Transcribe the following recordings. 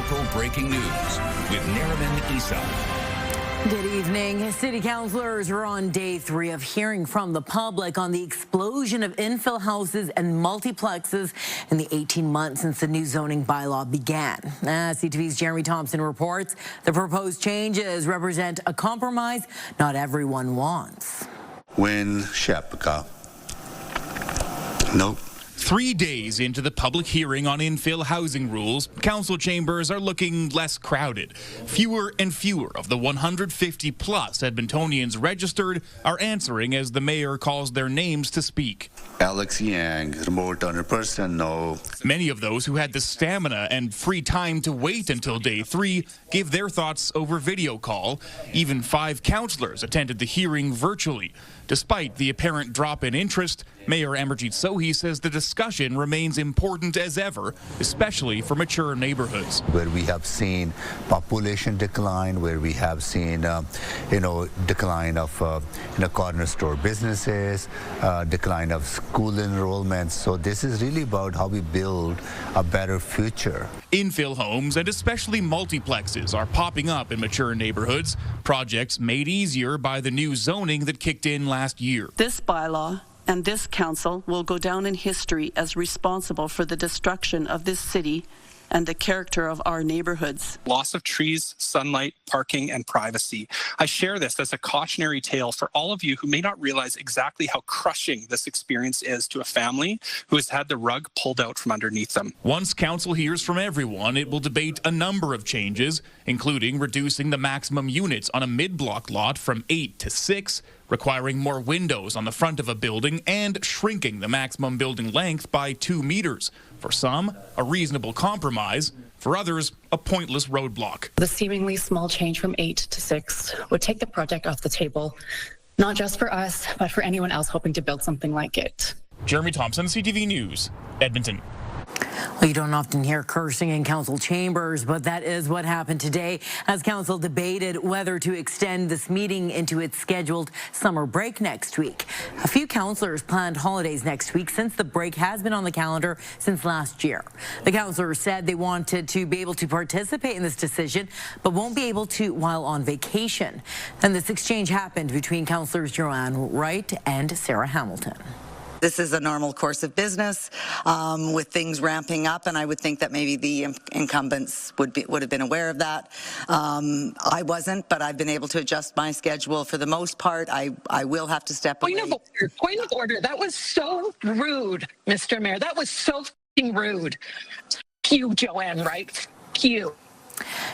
local breaking news with Nariman Isa. Good evening. City councilors are on day 3 of hearing from the public on the explosion of infill houses and multiplexes in the 18 months since the new zoning bylaw began. CTV's Jeremy Thompson reports the proposed changes represent a compromise not everyone wants. Win Shepka. Nope. 3 days into the public hearing on infill housing rules, council chambers are looking less crowded. Fewer and fewer of the 150-plus Edmontonians registered are answering as the mayor calls their names to speak. Alex Yang, remote 100%, no. Many of those who had the stamina and free time to wait until day 3 gave their thoughts over video call. Even 5 councillors attended the hearing virtually. Despite the apparent drop in interest, Mayor Amarjeet Sohi says the discussion remains important as ever, especially for mature neighborhoods. Where we have seen population decline, where we have seen, decline of, corner store businesses, decline of school enrollments. So this is really about how we build a better future. Infill homes and especially multiplexes are popping up in mature neighborhoods, projects made easier by the new zoning that kicked in last year. This bylaw and this council will go down in history as responsible for the destruction of this city and the character of our neighborhoods. Loss of trees, sunlight, parking, and privacy. I share this as a cautionary tale for all of you who may not realize exactly how crushing this experience is to a family who has had the rug pulled out from underneath them. Once council hears from everyone, it will debate a number of changes, including reducing the maximum units on a mid-block lot from 8 to 6, requiring more windows on the front of a building, and shrinking the maximum building length by 2 meters. For some, a reasonable compromise. For others, a pointless roadblock. The seemingly small change from 8 to 6 would take the project off the table, not just for us, but for anyone else hoping to build something like it. Jeremy Thompson, CTV News, Edmonton. Well, you don't often hear cursing in council chambers, but that is what happened today as council debated whether to extend this meeting into its scheduled summer break next week. A few councillors planned holidays next week since the break has been on the calendar since last year. The councillors said they wanted to be able to participate in this decision, but won't be able to while on vacation. And this exchange happened between councillors Joanne Wright and Sarah Hamilton. This is a normal course of business with things ramping up, and I would think that maybe the incumbents would have been aware of that. I wasn't, but I've been able to adjust my schedule for the most part. I will have to step away. Point of order. That was so rude, Mr. Mayor. That was so f***ing rude. Cue, Joanne, right? Cue.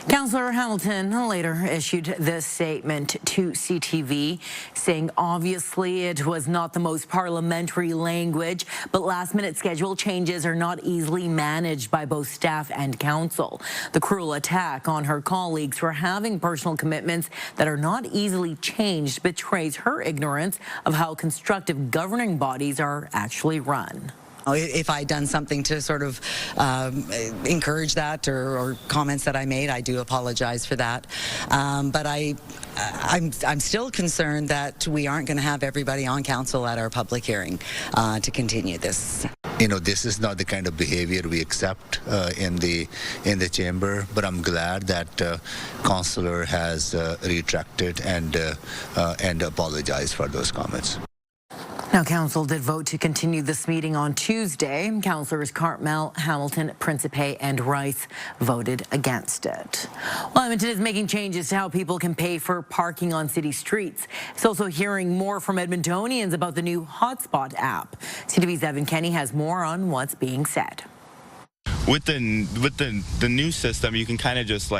Councillor Hamilton later issued this statement to CTV, saying obviously it was not the most parliamentary language, but last-minute schedule changes are not easily managed by both staff and council. The cruel attack on her colleagues for having personal commitments that are not easily changed betrays her ignorance of how constructive governing bodies are actually run. If I'd done something to sort of encourage that or comments that I made, I do apologize for that. But I'm still concerned that we aren't going to have everybody on council at our public hearing to continue this. This is not the kind of behavior we accept in the chamber, but I'm glad that councillor has retracted and apologized for those comments. Now, council did vote to continue this meeting on Tuesday. Councillors Cartmel, Hamilton, Principe, and Rice voted against it. Well, Edmonton is making changes to how people can pay for parking on city streets. It's also hearing more from Edmontonians about the new Hotspot app. CTV's Evan Kenny has more on what's being said. With the new system, you can kind of just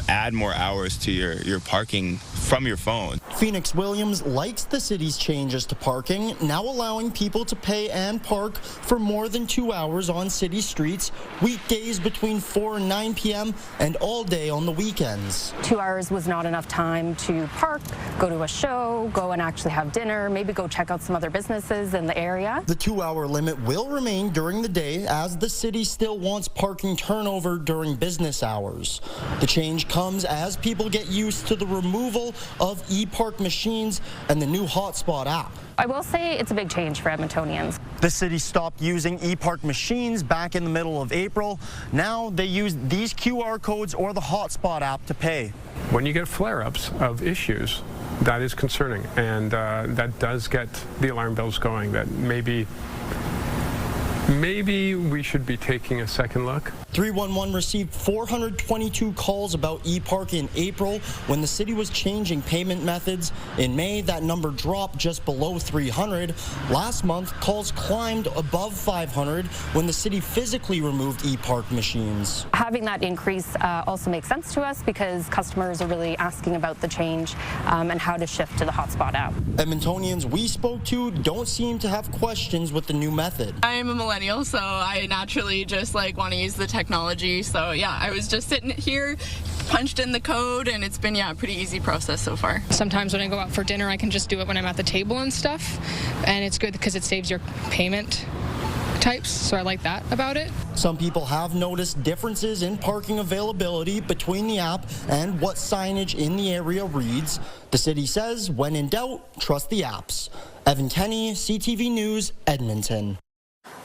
add more hours to your parking from your phone. Phoenix Williams likes the city's changes to parking, now allowing people to pay and park for more than 2 hours on city streets, weekdays between 4 and 9 p.m. and all day on the weekends. 2 hours was not enough time to park, go to a show, go and actually have dinner, maybe go check out some other businesses in the area. The 2-hour limit will remain during the day as the city still wants parking turnover during business hours. The change comes as people get used to the removal of e-parking e-park machines and the new hotspot app. I will say it's a big change for Edmontonians. The city stopped using e-park machines back in the middle of April. Now they use these QR codes or the hotspot app to pay. When you get flare-ups of issues, that is concerning, and that does get the alarm bells going that maybe we should be taking a second look. 311 received 422 calls about e-park in April when the city was changing payment methods. In May, that number dropped just below 300. Last month, calls climbed above 500 when the city physically removed e-park machines. Having that increase also makes sense to us because customers are really asking about the change and how to shift to the hotspot app. Edmontonians we spoke to don't seem to have questions with the new method. I am a millennial, so I naturally just want to use the technology. So yeah, I was just sitting here, punched in the code, and it's been a pretty easy process so far. Sometimes when I go out for dinner, I can just do it when I'm at the table and stuff, and it's good because it saves your payment types, so I like that about it. Some people have noticed differences in parking availability between the app and what signage in the area reads. The city says, when in doubt, trust the apps. Evan Kenny, CTV News, Edmonton.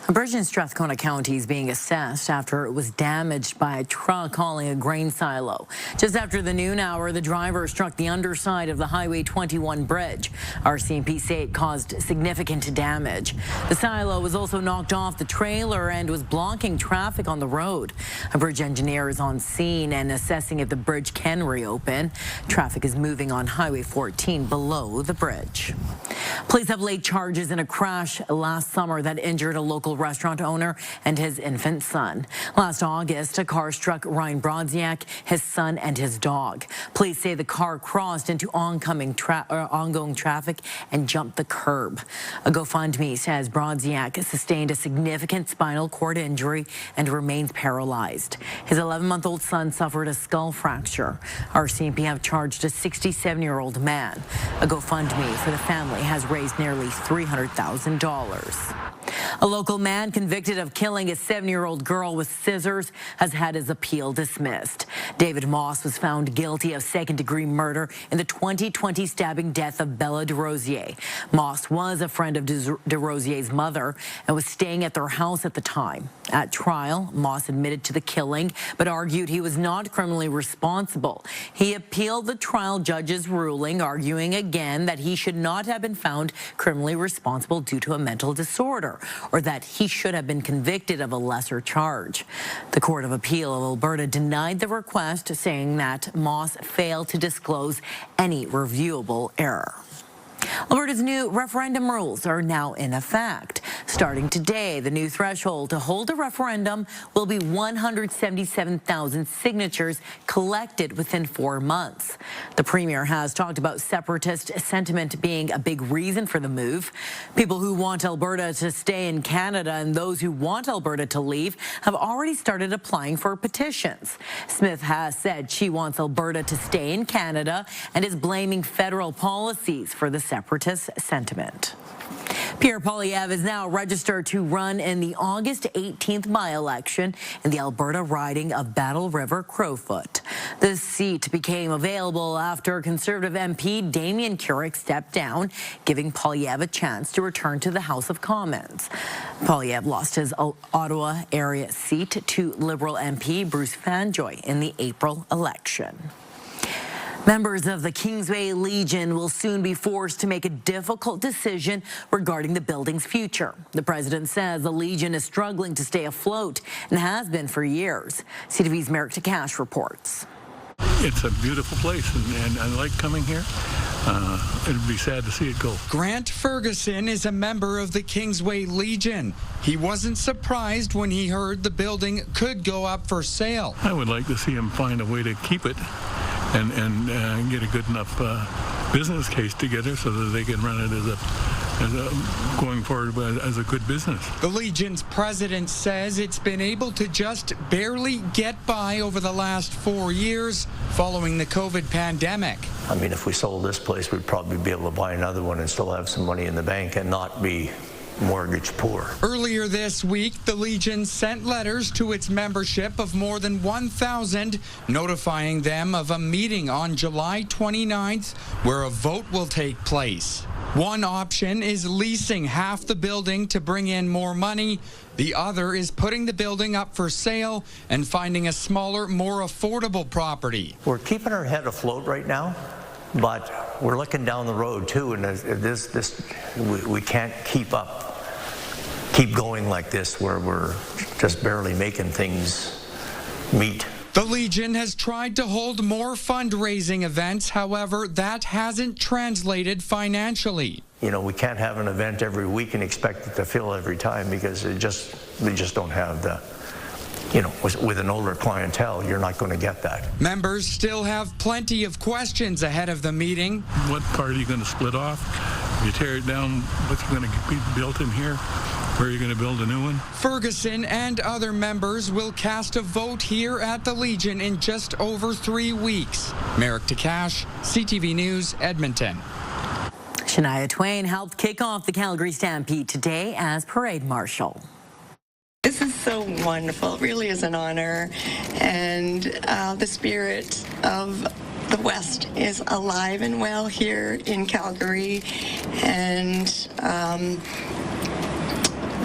A bridge in Strathcona County is being assessed after it was damaged by a truck hauling a grain silo. Just after the noon hour, the driver struck the underside of the Highway 21 bridge. RCMP say it caused significant damage. The silo was also knocked off the trailer and was blocking traffic on the road. A bridge engineer is on scene and assessing if the bridge can reopen. Traffic is moving on Highway 14 below the bridge. Police have laid charges in a crash last summer that injured a local restaurant owner and his infant son. Last August, a car struck Ryan Brodziak, his son, and his dog. Police say the car crossed into ongoing traffic and jumped the curb. A GoFundMe says Brodziak sustained a significant spinal cord injury and remains paralyzed. His 11-month-old son suffered a skull fracture. RCMP have charged a 67-year-old man. A GoFundMe for the family has raised nearly $300,000. A local man convicted of killing a 7-year-old girl with scissors has had his appeal dismissed. David Moss was found guilty of second-degree murder in the 2020 stabbing death of Bella DeRosier. Moss was a friend of DeRosier's mother and was staying at their house at the time. At trial, Moss admitted to the killing, but argued he was not criminally responsible. He appealed the trial judge's ruling, arguing again that he should not have been found criminally responsible due to a mental disorder, or that he should have been convicted of a lesser charge. The Court of Appeal of Alberta denied the request, saying that Moss failed to disclose any reviewable error. Alberta's new referendum rules are now in effect. Starting today, the new threshold to hold a referendum will be 177,000 signatures collected within 4 months. The Premier has talked about separatist sentiment being a big reason for the move. People who want Alberta to stay in Canada and those who want Alberta to leave have already started applying for petitions. Smith has said she wants Alberta to stay in Canada and is blaming federal policies for the separatist sentiment. Pierre Poivre is now registered to run in the August 18th by-election in the Alberta riding of Battle River Crowfoot. This seat became available after Conservative MP Damien Carrick stepped down, giving Poivre a chance to return to the House of Commons. Poivre lost his Ottawa area seat to Liberal MP Bruce Fanjoy in the April election. Members of the Kingsway Legion will soon be forced to make a difficult decision regarding the building's future. The president says the Legion is struggling to stay afloat and has been for years. CTV's Merrick Takash reports. It's a beautiful place, and I like coming here. It'd be sad to see it go. Grant Ferguson is a member of the Kingsway Legion. He wasn't surprised when he heard the building could go up for sale. I would like to see him find a way to keep it and get a good enough business case together so that they can run it as a going forward as a good business. The Legion's president says it's been able to just barely get by over the last 4 years following the COVID pandemic. I mean, if we sold this place, we'd probably be able to buy another one and still have some money in the bank and not be mortgage poor. Earlier this week, the Legion sent letters to its membership of more than 1,000, notifying them of a meeting on July 29th where a vote will take place. One option is leasing half the building to bring in more money. The other is putting the building up for sale and finding a smaller, more affordable property. We're keeping our head afloat right now, but we're looking down the road too, and we can't keep going like this where we're just barely making things meet. The Legion has tried to hold more fundraising events, however, that hasn't translated financially. You know, we can't have an event every week and expect it to fill every time because we just don't have the, you know, with an older clientele, you're not going to get that. Members still have plenty of questions ahead of the meeting. What part are you going to split off? If you tear it down, what's going to be built in here? Where are you going to build a new one? Ferguson and other members will cast a vote here at the Legion in just over 3 weeks. Merrick Takash, CTV News, Edmonton. Shania Twain helped kick off the Calgary Stampede today as parade marshal. This is so wonderful. It really is an honor. And the spirit of the West is alive and well here in Calgary. And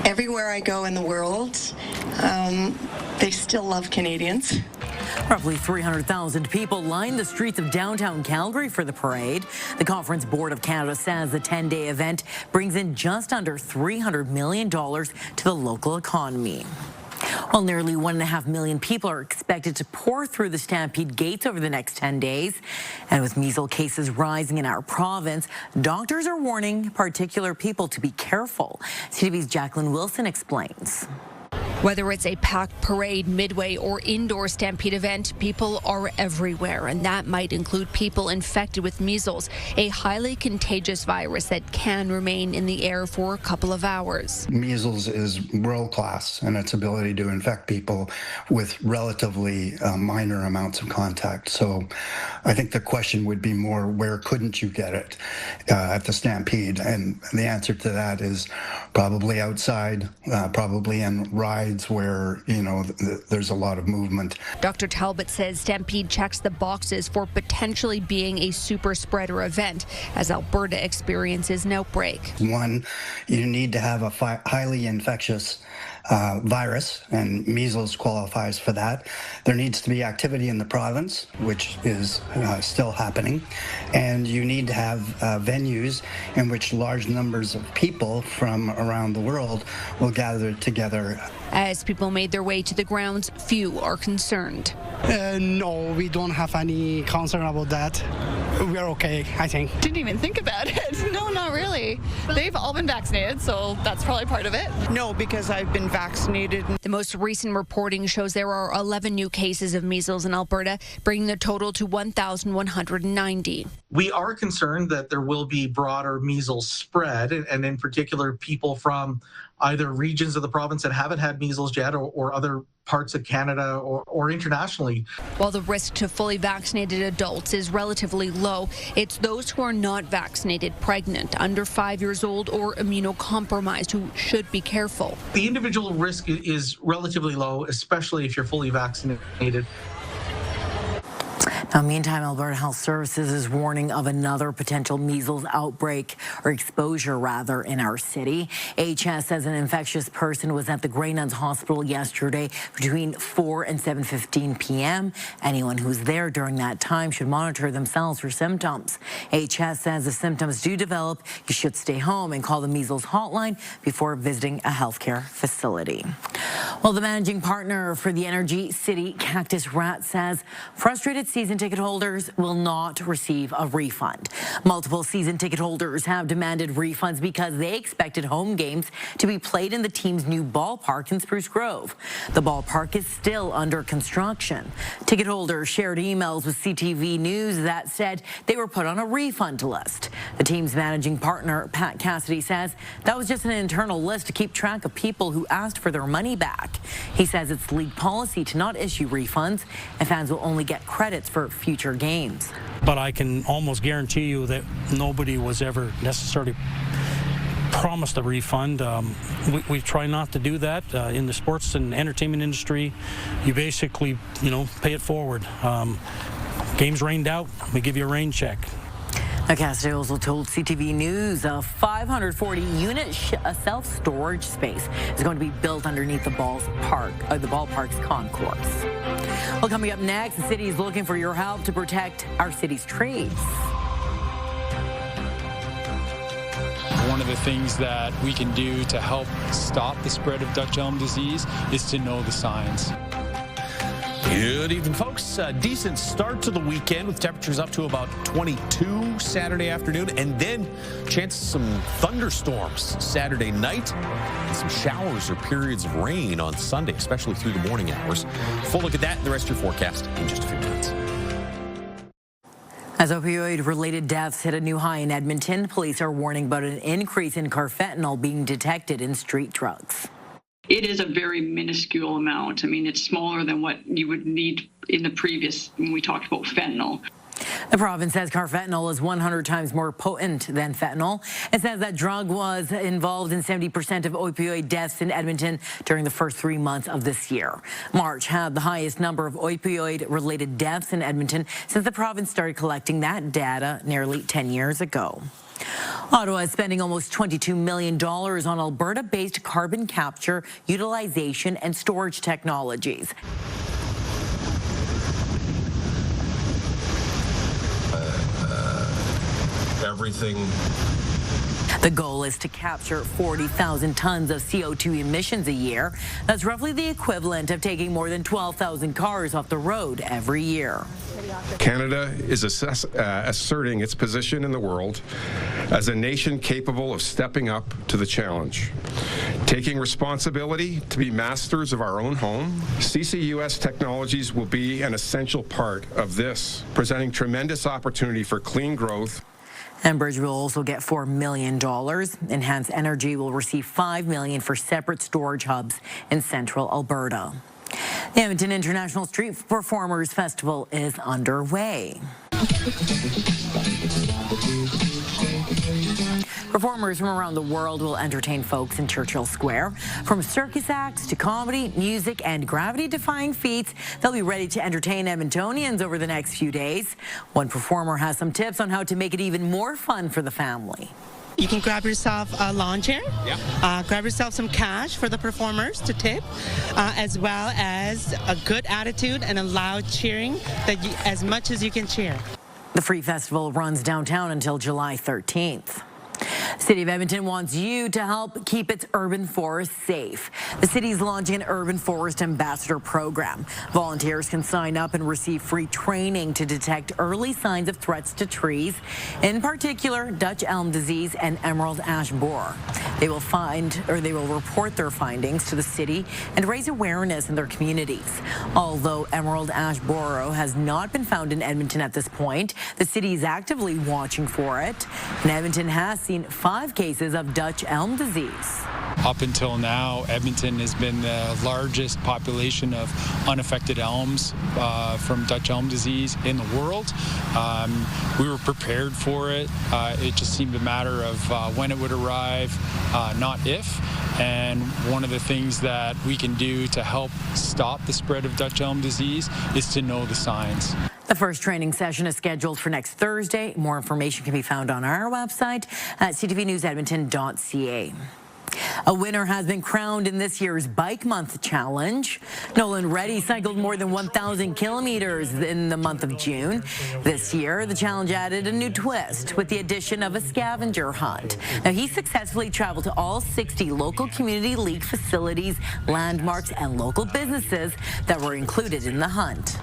everywhere I go in the world, they still love Canadians. Roughly 300,000 people lined the streets of downtown Calgary for the parade. The Conference Board of Canada says the 10-day event brings in just under $300 million to the local economy. Well, nearly 1.5 million people are expected to pour through the Stampede gates over the next 10 days. And with measles cases rising in our province, doctors are warning particular people to be careful. CTV's Jacqueline Wilson explains. Whether it's a packed parade, midway, or indoor Stampede event, people are everywhere, and that might include people infected with measles, a highly contagious virus that can remain in the air for a couple of hours. Measles is world-class in its ability to infect people with relatively minor amounts of contact. So I think the question would be more, where couldn't you get it at the Stampede? And the answer to that is probably outside, probably in rides where, you know, there's a lot of movement. Dr. Talbot says Stampede checks the boxes for potentially being a super spreader event as Alberta experiences an outbreak. One, you need to have a highly infectious virus, and measles qualifies for that. There needs to be activity in the province, which is still happening, and you need to have venues in which large numbers of people from around the world will gather together. As people made their way to the grounds, few are concerned. No, we don't have any concern about that. We're okay, I think. Didn't even think about it. No, not really. They've all been vaccinated, so that's probably part of it. No, because I've been vaccinated. The most recent reporting shows there are 11 new cases of measles in Alberta, bringing the total to 1,190. We are concerned that there will be broader measles spread, and in particular, people from either regions of the province that haven't had measles yet or other parts of Canada or internationally. While the risk to fully vaccinated adults is relatively low, it's those who are not vaccinated, pregnant, under 5 years old, or immunocompromised who should be careful. The individual risk is relatively low, especially if you're fully vaccinated. Now, meantime, Alberta Health Services is warning of another potential measles outbreak, or exposure rather, in our city. HS says an infectious person was at the Grey Nuns Hospital yesterday between 4 and 7:15 p.m. Anyone who's there during that time should monitor themselves for symptoms. HS says if symptoms do develop, you should stay home and call the measles hotline before visiting a healthcare facility. Well, the managing partner for the Energy City Cactus Rat says frustrated season ticket holders will not receive a refund. Multiple season ticket holders have demanded refunds because they expected home games to be played in the team's new ballpark in Spruce Grove. The ballpark is still under construction. Ticket holders shared emails with CTV News that said they were put on a refund list. The team's managing partner, Pat Cassidy, says that was just an internal list to keep track of people who asked for their money back. He says it's league policy to not issue refunds, and fans will only get credits for future games. But I can almost guarantee you that nobody was ever necessarily promised a refund. We try not to do that. In the sports and entertainment industry, you basically, pay it forward. Game's rained out, we give you a rain check. Cassidy also told CTV News a 540-unit self-storage space is going to be built underneath the ballpark's concourse. Well, coming up next, the city is looking for your help to protect our city's trees. One of the things that we can do to help stop the spread of Dutch elm disease is to know the signs. Good evening, folks. A decent start to the weekend with temperatures up to about 22 Saturday afternoon, and then chance of some thunderstorms Saturday night, and some showers or periods of rain on Sunday, especially through the morning hours. Full look at that and the rest of your forecast in just a few minutes. As opioid-related deaths hit a new high in Edmonton, police are warning about an increase in Carfentanyl being detected in street drugs. It is a very minuscule amount. I mean, it's smaller than what you would need in the previous, when we talked about fentanyl. The province says Carfentanyl is 100 times more potent than fentanyl. It says that drug was involved in 70% of opioid deaths in Edmonton during the first 3 months of this year. March had the highest number of opioid-related deaths in Edmonton since the province started collecting that data nearly 10 years ago. Ottawa is spending almost $22 million on Alberta-based carbon capture, utilization, and storage technologies. Everything. The goal is to capture 40,000 tons of CO2 emissions a year. That's roughly the equivalent of taking more than 12,000 cars off the road every year. Canada is asserting its position in the world as a nation capable of stepping up to the challenge, taking responsibility to be masters of our own home. CCUS technologies will be an essential part of this, presenting tremendous opportunity for clean growth. Enbridge will also get $4 million. Enhance Energy will receive $5 million for separate storage hubs in central Alberta. The Edmonton International Street Performers Festival is underway. Performers from around the world will entertain folks in Churchill Square. From circus acts to comedy, music, and gravity-defying feats, they'll be ready to entertain Edmontonians over the next few days. One performer has some tips on how to make it even more fun for the family. You can grab yourself a lawn chair, grab yourself some cash for the performers to tip, as well as a good attitude and a loud cheering, as much as you can cheer. The free festival runs downtown until July 13th. City of Edmonton wants you to help keep its urban forests safe. The city is launching an urban forest ambassador program. Volunteers can sign up and receive free training to detect early signs of threats to trees, in particular Dutch elm disease and emerald ash borer. They will report their findings to the city and raise awareness in their communities. Although emerald ash borer has not been found in Edmonton at this point, the city is actively watching for it. And Edmonton has seen 5 cases of Dutch elm disease. Up until now, Edmonton has been the largest population of unaffected elms from Dutch elm disease in the world. We were prepared for it. It just seemed a matter of when it would arrive, not if. And one of the things that we can do to help stop the spread of Dutch elm disease is to know the signs. The first training session is scheduled for next Thursday. More information can be found on our website at ctvnewsedmonton.ca. A winner has been crowned in this year's Bike Month Challenge. Nolan Reddy cycled more than 1,000 kilometers in the month of June. This year, the challenge added a new twist with the addition of a scavenger hunt. Now, he successfully traveled to all 60 local community league facilities, landmarks, and local businesses that were included in the hunt.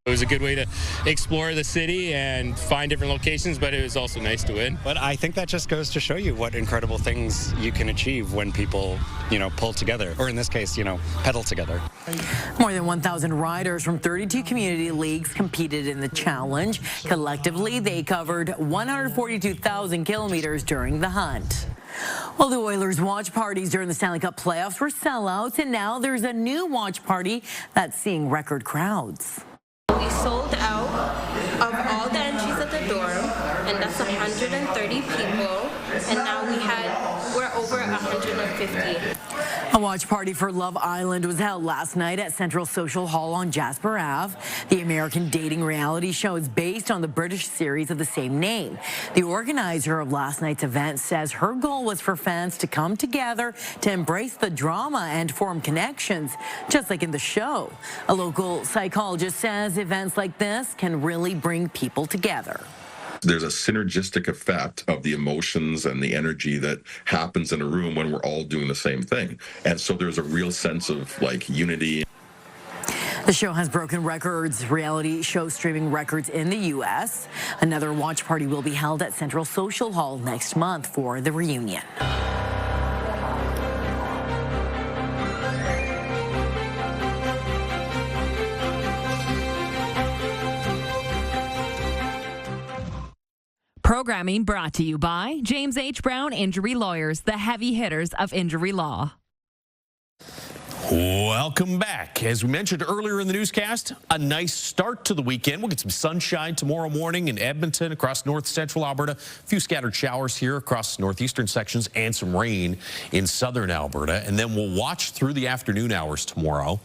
It was a good way to explore the city and find different locations, but it was also nice to win. But I think that just goes to show you what incredible things you can achieve when people, pull together, or in this case, pedal together. More than 1,000 riders from 32 community leagues competed in the challenge. Collectively, they covered 142,000 kilometers during the hunt. Well, the Oilers' watch parties during the Stanley Cup playoffs were sellouts, and now there's a new watch party that's seeing record crowds. We sold out of all the entries at the dorm, and that's 130 people. And now we're over 150. A watch party for Love Island was held last night at Central Social Hall on Jasper Ave. The American dating reality show is based on the British series of the same name. The organizer of last night's event says her goal was for fans to come together to embrace the drama and form connections, just like in the show. A local psychologist says events like this can really bring people together. There's a synergistic effect of the emotions and the energy that happens in a room when we're all doing the same thing. And so there's a real sense of like unity. The show has broken records, reality show streaming records in the U.S. Another watch party will be held at Central Social Hall next month for the reunion. Programming brought to you by James H. Brown Injury Lawyers, the heavy hitters of injury law. Welcome back. As we mentioned earlier in the newscast, a nice start to the weekend. We'll get some sunshine tomorrow morning in Edmonton, across north central Alberta. A few scattered showers here across northeastern sections and some rain in southern Alberta. And then we'll watch through the afternoon hours tomorrow.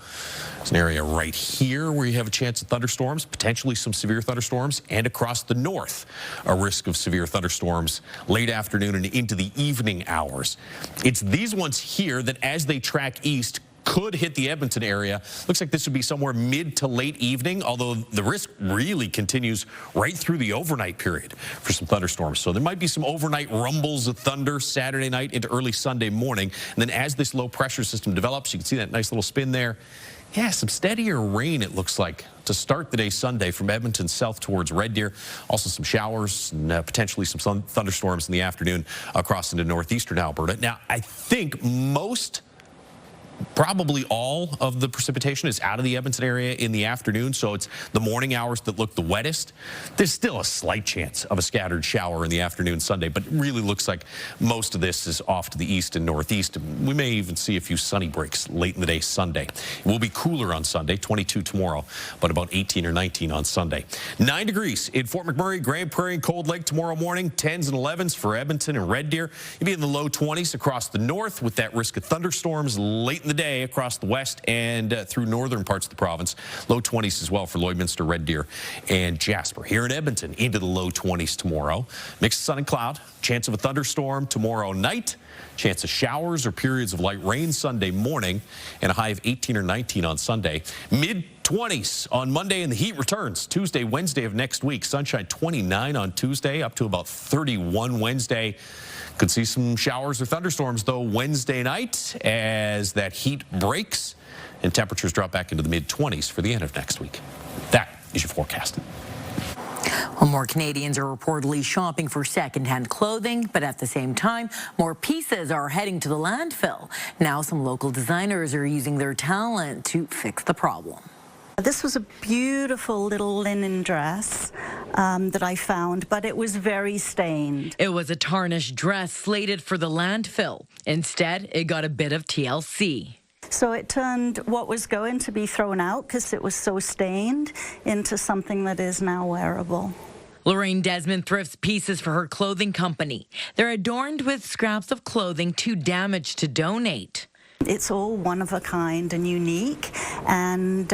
There's an area right here where you have a chance of thunderstorms, potentially some severe thunderstorms, and across the north, a risk of severe thunderstorms late afternoon and into the evening hours. It's these ones here that, as they track east, could hit the Edmonton area. Looks like this would be somewhere mid to late evening, although the risk really continues right through the overnight period for some thunderstorms. So there might be some overnight rumbles of thunder Saturday night into early Sunday morning. And then as this low pressure system develops, you can see that nice little spin there. Yeah, some steadier rain, it looks like, to start the day Sunday from Edmonton south towards Red Deer. Also some showers and potentially some thunderstorms in the afternoon across into northeastern Alberta. Now, I think probably all of the precipitation is out of the Edmonton area in the afternoon, so it's the morning hours that look the wettest. There's still a slight chance of a scattered shower in the afternoon Sunday, but it really looks like most of this is off to the east and northeast. We may even see a few sunny breaks late in the day Sunday. It will be cooler on Sunday, 22 tomorrow, but about 18 or 19 on Sunday. 9 degrees in Fort McMurray, Grand Prairie, and Cold Lake tomorrow morning. 10s and 11s for Edmonton and Red Deer. You'll be in the low 20s across the north with that risk of thunderstorms late in the day across the west and through northern parts of the province. Low 20s as well for Lloydminster, Red Deer, and Jasper. Here in Edmonton, into the low 20s tomorrow. Mixed sun and cloud. Chance of a thunderstorm tomorrow night. Chance of showers or periods of light rain Sunday morning, and a high of 18 or 19 on Sunday. Mid-20s on Monday, and the heat returns Tuesday, Wednesday of next week. Sunshine 29 on Tuesday, up to about 31 Wednesday. Could see some showers or thunderstorms, though, Wednesday night as that heat breaks and temperatures drop back into the mid-20s for the end of next week. That is your forecast. Well, more Canadians are reportedly shopping for secondhand clothing, but at the same time, more pieces are heading to the landfill. Now some local designers are using their talent to fix the problem. This was a beautiful little linen dress that I found, but it was very stained. It was a tarnished dress slated for the landfill. Instead, it got a bit of TLC. So it turned what was going to be thrown out because it was so stained into something that is now wearable. Lorraine Desmond thrifts pieces for her clothing company. They're adorned with scraps of clothing too damaged to donate. It's all one of a kind and unique, and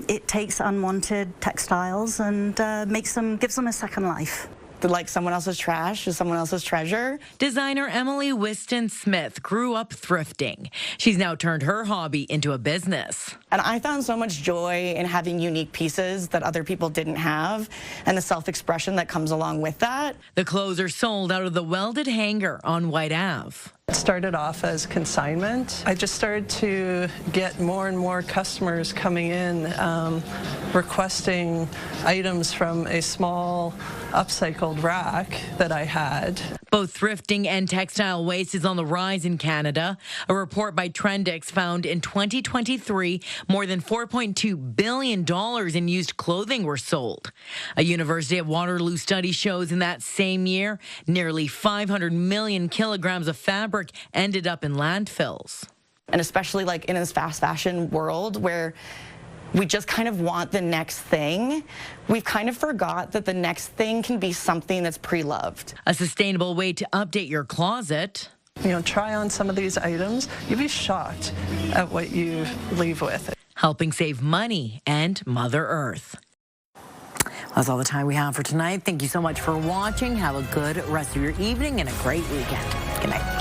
it takes unwanted textiles and gives them a second life. Like someone else's trash is someone else's treasure. Designer Emily Whiston Smith grew up thrifting. She's now turned her hobby into a business. And I found so much joy in having unique pieces that other people didn't have, and the self-expression that comes along with that. The clothes are sold out of the welded hanger on White Ave. It started off as consignment. I just started to get more and more customers coming in requesting items from a small upcycled rack that I had. Both thrifting and textile waste is on the rise in Canada. A report by Trendix found in 2023, more than $4.2 billion in used clothing were sold. A University of Waterloo study shows in that same year, nearly 500 million kilograms of fabric ended up in landfills. And especially like in this fast fashion world where we just kind of want the next thing, we've kind of forgot that the next thing can be something that's pre-loved. A sustainable way to update your closet. Try on some of these items. You'd be shocked at what you leave with. Helping save money and Mother Earth. That's all the time we have for tonight. Thank you so much for watching. Have a good rest of your evening and a great weekend. Good night.